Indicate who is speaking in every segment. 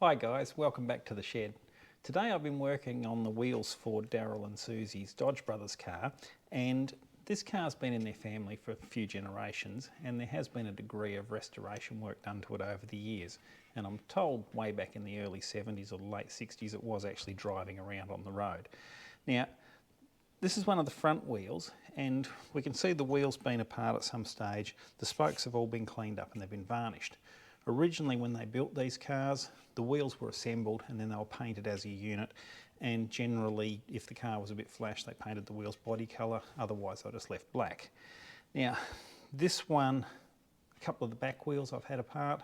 Speaker 1: Hi guys, welcome back to the shed. Today I've been working on the wheels for Daryl and Susie's Dodge Brothers car, and this car's been in their family for a few generations, and there has been a degree of restoration work done to it over the years. And I'm told way back in the early 70s or late 60s it was actually driving around on the road. Now, this is one of the front wheels, and we can see the wheels being apart at some stage. The spokes have all been cleaned up and they've been varnished. Originally, when they built these cars, the wheels were assembled and then they were painted as a unit, and generally if the car was a bit flash they painted the wheels body colour, otherwise they just left black. Now this one, a couple of the back wheels I've had apart,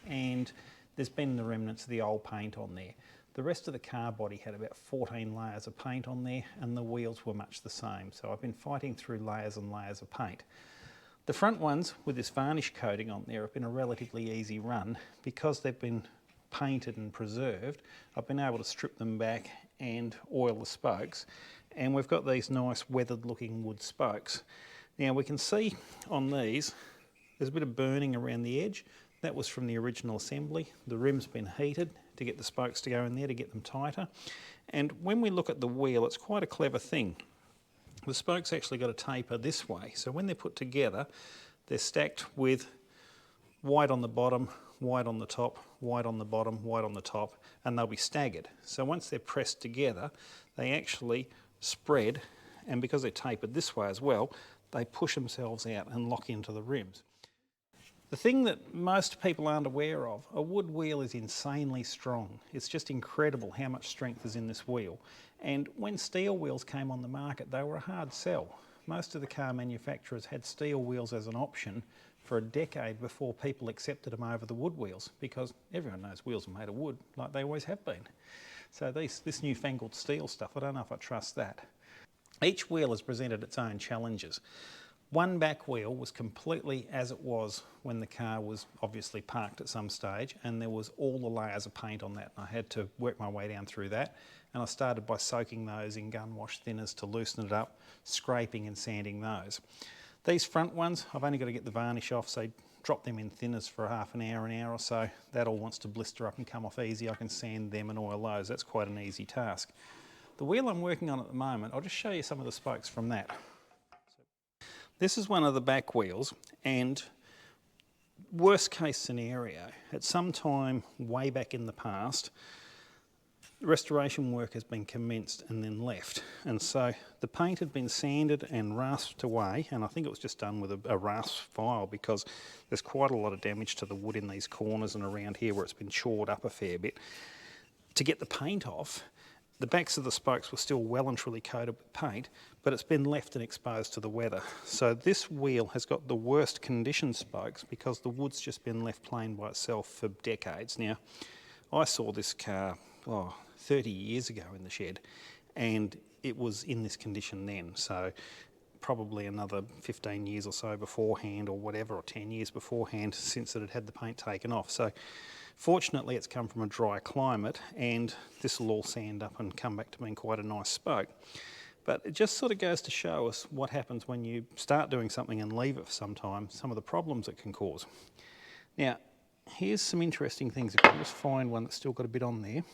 Speaker 1: and there's been the remnants of the old paint on there. The rest of the car body had about 14 layers of paint on there, and the wheels were much the same, so I've been fighting through layers and layers of paint. The front ones with this varnish coating on there have been a relatively easy run. Because they've been painted and preserved, I've been able to strip them back and oil the spokes, and we've got these nice weathered looking wood spokes. Now we can see on these there's a bit of burning around the edge. That was from the original assembly. The rim's been heated to get the spokes to go in there to get them tighter, and when we look at the wheel, it's quite a clever thing. The spokes actually got a taper this way, so when they're put together they're stacked with white on the bottom, white on the top, white on the bottom, white on the top, and they'll be staggered. So once they're pressed together they actually spread, and because they're tapered this way as well, they push themselves out and lock into the rims. The thing that most people aren't aware of, a wood wheel is insanely strong. It's just incredible how much strength is in this wheel. And when steel wheels came on the market, they were a hard sell. Most of the car manufacturers had steel wheels as an option for a decade before people accepted them over the wood wheels, because everyone knows wheels are made of wood, like they always have been. So this newfangled steel stuff, I don't know if I trust that. Each wheel has presented its own challenges. One back wheel was completely as it was when the car was obviously parked at some stage, and there was all the layers of paint on that, and I had to work my way down through that, and I started by soaking those in gun wash thinners to loosen it up, scraping and sanding those. These front ones, I've only got to get the varnish off, so drop them in thinners for half an hour or so. That all wants to blister up and come off easy. I can sand them and oil those. That's quite an easy task. The wheel I'm working on at the moment, I'll just show you some of the spokes from that. This is one of the back wheels, and worst case scenario, at some time way back in the past, restoration work has been commenced and then left, and so the paint had been sanded and rasped away, and I think it was just done with a rasp file, because there's quite a lot of damage to the wood in these corners and around here where it's been chored up a fair bit. To get the paint off, the backs of the spokes were still well and truly coated with paint, but it's been left and exposed to the weather. So this wheel has got the worst condition spokes because the wood's just been left plain by itself for decades. Now, I saw this car 30 years ago in the shed, and it was in this condition then, so probably another 15 years or so beforehand, or whatever, or 10 years beforehand since it had had the paint taken off. So fortunately it's come from a dry climate, and this will all sand up and come back to being quite a nice spoke. But it just sort of goes to show us what happens when you start doing something and leave it for some time, some of the problems it can cause. Now, here's some interesting things. If I can just find one that's still got a bit on there.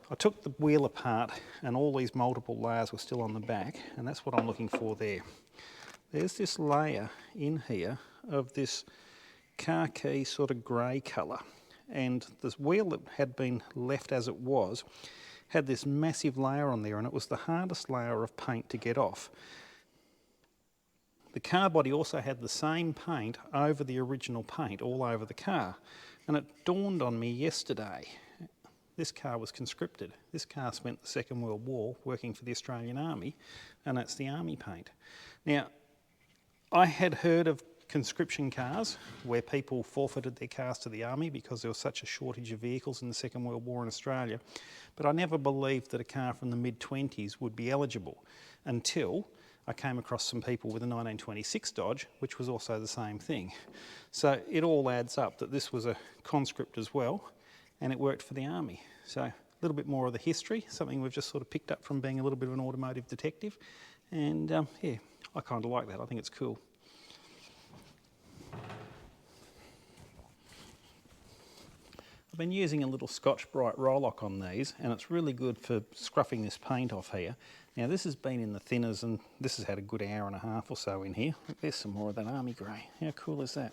Speaker 1: I took the wheel apart and all these multiple layers were still on the back, and that's what I'm looking for there. There's this layer in here of this khaki sort of grey colour, and this wheel that had been left as it was had this massive layer on there, and it was the hardest layer of paint to get off. The car body also had the same paint over the original paint all over the car, and it dawned on me yesterday. This car was conscripted. This car spent the Second World War working for the Australian Army, and that's the Army paint. Now, I had heard of conscription cars where people forfeited their cars to the Army because there was such a shortage of vehicles in the Second World War in Australia, but I never believed that a car from the mid-20s would be eligible until I came across some people with a 1926 Dodge, which was also the same thing. So it all adds up that this was a conscript as well, and it worked for the Army. So a little bit more of the history, something we've just sort of picked up from being a little bit of an automotive detective, and yeah, I kind of like that. I think it's cool. I've been using a little Scotch-Brite Rolock on these, and it's really good for scruffing this paint off here. Now this has been in the thinners, and this has had a good hour and a half or so in here. Look, there's some more of that army grey. How cool is that?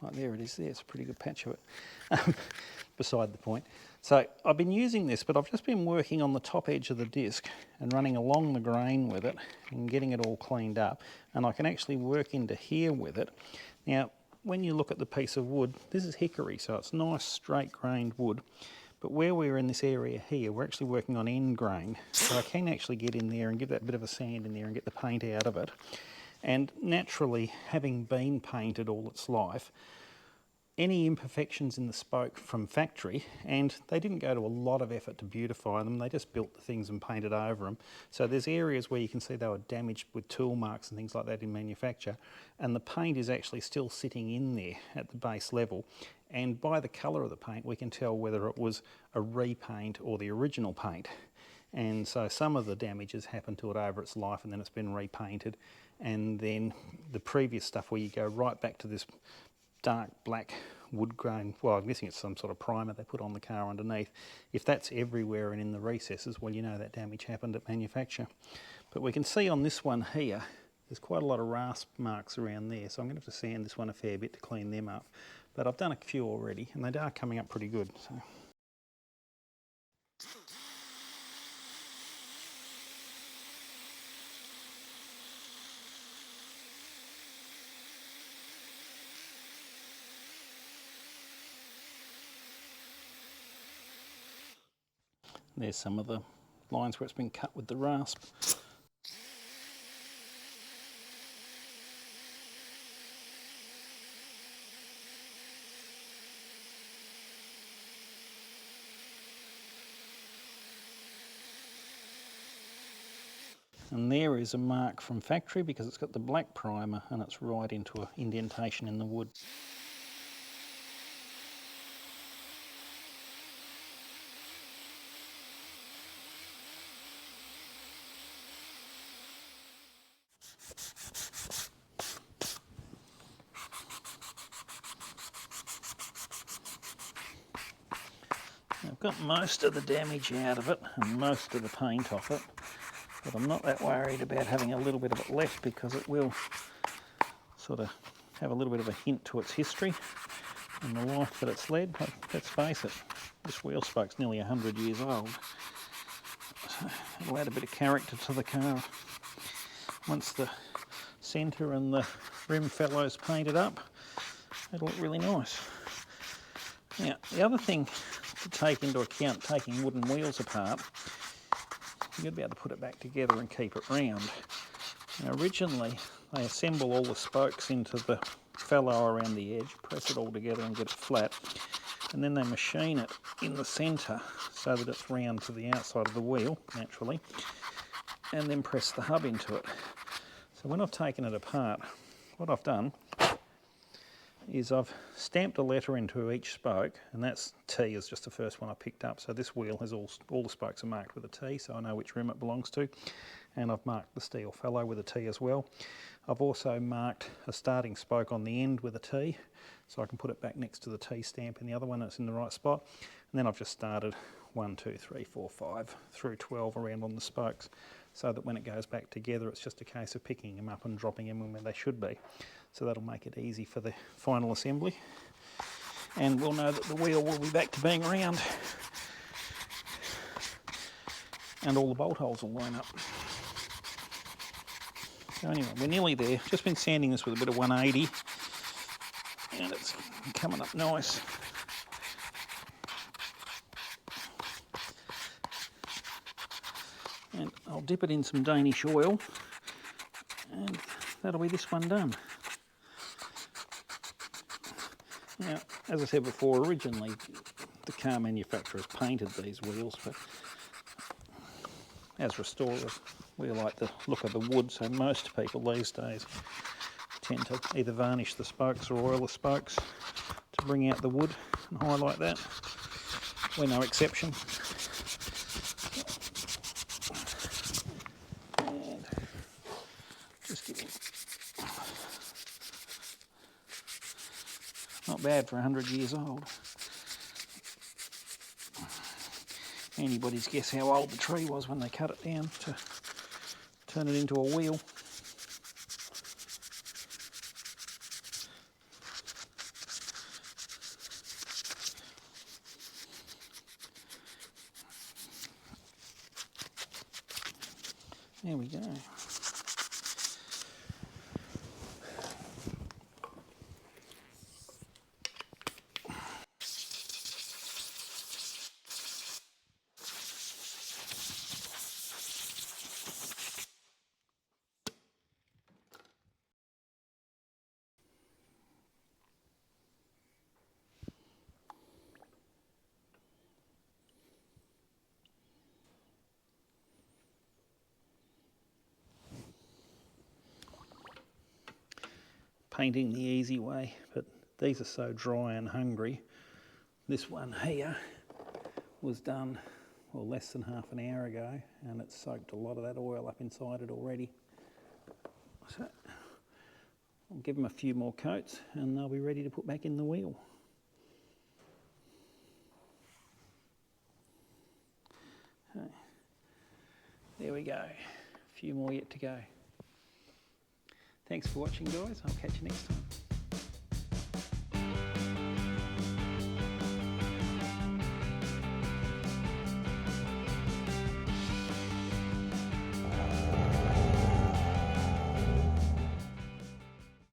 Speaker 1: Right, there it is there. It's a pretty good patch of it. Beside the point. So I've been using this, but I've just been working on the top edge of the disc and running along the grain with it and getting it all cleaned up. And I can actually work into here with it. Now, when you look at the piece of wood, this is hickory, so it's nice straight grained wood. But where we're in this area here, we're actually working on end grain. So I can actually get in there and give that bit of a sand in there and get the paint out of it. And naturally, having been painted all its life, any imperfections in the spoke from factory, and they didn't go to a lot of effort to beautify them, they just built the things and painted over them. So there's areas where you can see they were damaged with tool marks and things like that in manufacture, and the paint is actually still sitting in there at the base level. And by the colour of the paint, we can tell whether it was a repaint or the original paint. And so some of the damage has happened to it over its life, and then it's been repainted. And then the previous stuff where you go right back to this dark black wood grain, well, I'm guessing it's some sort of primer they put on the car underneath. If that's everywhere and in the recesses, well, you know that damage happened at manufacture. But we can see on this one here, there's quite a lot of rasp marks around there, so I'm going to have to sand this one a fair bit to clean them up. But I've done a few already, and they are coming up pretty good. So. There's some of the lines where it's been cut with the rasp. And there is a mark from factory because it's got the black primer and it's right into an indentation in the wood. I've got most of the damage out of it and most of the paint off it, but I'm not that worried about having a little bit of it left because it will sort of have a little bit of a hint to its history and the life that it's led. But let's face it, this wheel spoke's nearly 100 years old, so it'll add a bit of character to the car. Once the centre and the rim fellows painted up, it'll look really nice. Now, the other thing to take into account taking wooden wheels apart, you've got to be able to put it back together and keep it round. Now, originally, they assemble all the spokes into the fellow around the edge, press it all together and get it flat, and then they machine it in the centre so that it's round to the outside of the wheel, naturally, and then press the hub into it. So when I've taken it apart, what I've done is I've stamped a letter into each spoke, and that's T is just the first one I picked up. So this wheel has all the spokes are marked with a T, so I know which rim it belongs to. And I've marked the steel fellow with a T as well. I've also marked a starting spoke on the end with a T, so I can put it back next to the T stamp in the other one, it's in the right spot. And then I've just started 1, 2, 3, 4, 5 through 12 around on the spokes, so that when it goes back together, it's just a case of picking them up and dropping them where they should be. So that'll make it easy for the final assembly. And we'll know that the wheel will be back to being round. And all the bolt holes will line up. So anyway, we're nearly there. Just been sanding this with a bit of 180. And it's coming up nice. And I'll dip it in some Danish oil. And that'll be this one done. Now, as I said before, originally the car manufacturers painted these wheels, but as restorers, we like the look of the wood, so most people these days tend to either varnish the spokes or oil the spokes to bring out the wood and highlight that. We're no exception. And just giving not bad for 100 years old. anybody's guess how old the tree was when they cut it down to turn it into a wheel. There we go. Painting the easy way, but these are so dry and hungry. This one here was done, well, less than half an hour ago, and it's soaked a lot of that oil up inside it already. So I'll give them a few more coats and they'll be ready to put back in the wheel. Okay. There we go, a few more yet to go. Thanks for watching, guys. I'll catch you next time.